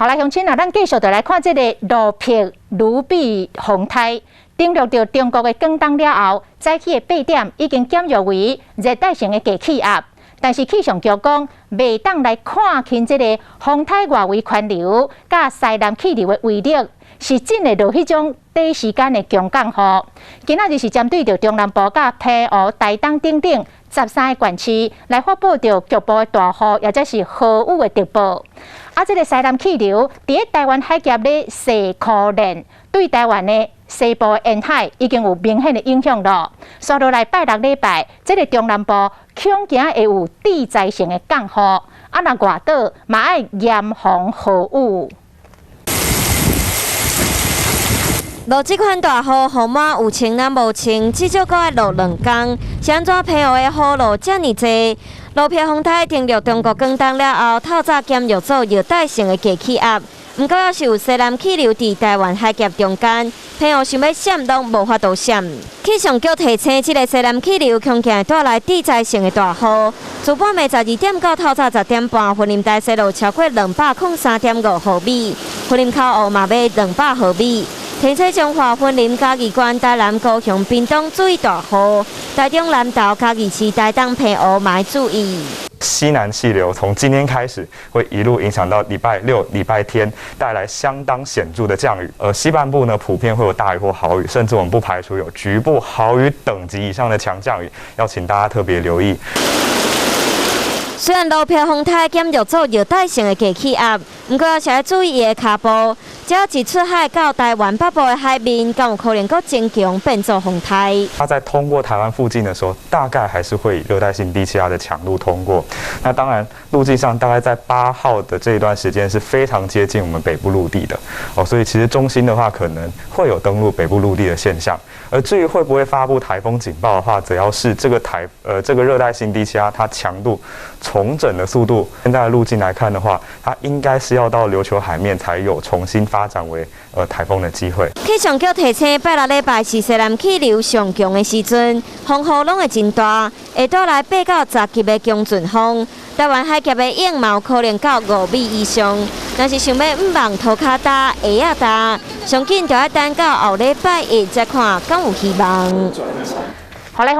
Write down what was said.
好来，乡亲啊，咱继续来看这个路壁卢比风台登陆到中国的广东了后，早起的8点已经减弱为热带性的低气压。但是气象局讲，未当来看清这个风台外围环流甲西南气流的威力，是真的落迄种短时间的强降雨。今仔日是针对着中南部甲澎湖、台东等等13个县市来发布着局部的大雨，或者是豪雨的特报。这个西南气流伫台湾海峡咧西扩链，对台湾的西部沿海已经有明显的影响了。刷落来拜六礼拜，这个中南部恐惊会有地灾性的降雨，若外岛嘛爱严防豪雨。落这款大雨，雨码有晴若无晴，至少阁要落2天。是安怎澎湖的雨路这么多？路壁风台登陆中国广东了后，透早减弱做热带性的低气压。不过，要是有西南气流伫台湾海峡中间，澎湖想要闪拢无法度闪。气象局提醒，这个西南气流恐惊会带来地灾性的大雨。自半暝12点到透早10点半，云林台西路超过203.5毫米，云林口湖嘛要200毫米。天气中华云林嘉义县、台南高雄、屏东注意大雨，台中南投、嘉义市、台东澎湖嘛要注意。西南气流从今天开始会一路影响到礼拜六、礼拜天，带来相当显著的降雨。西半部呢，普遍会有大雨或豪雨，甚至我们不排除有局部豪雨等级以上的强降雨，要请大家特别留意。虽然路壁风台减弱做热带性的低气压，不过要是要注意伊的脚步。只要一出海到台湾北部的海面，更有可能够增强变作风台。它在通过台湾附近的时候，大概还是会以热带性低气压的强度通过。那当然，陆地上大概在8号的这一段时间是非常接近我们北部陆地的所以其实中心的话可能会有登陆北部陆地的现象。而至于会不会发布台风警报的话，则要视这个热带性低气压它强度重整的速度。现在的路径来看的话，它应该是要到琉球海面才有重新发展为台风的机会。气象局提醒，拜六礼拜是西南气流上强的时阵，风雨拢会真大，会带来8到10级的强阵风。台湾海峡的影嘛有可能到5米以上。若是想要唔望涂骹搭、鞋搭，上紧就要等到后礼拜一再看，敢有希望。好来。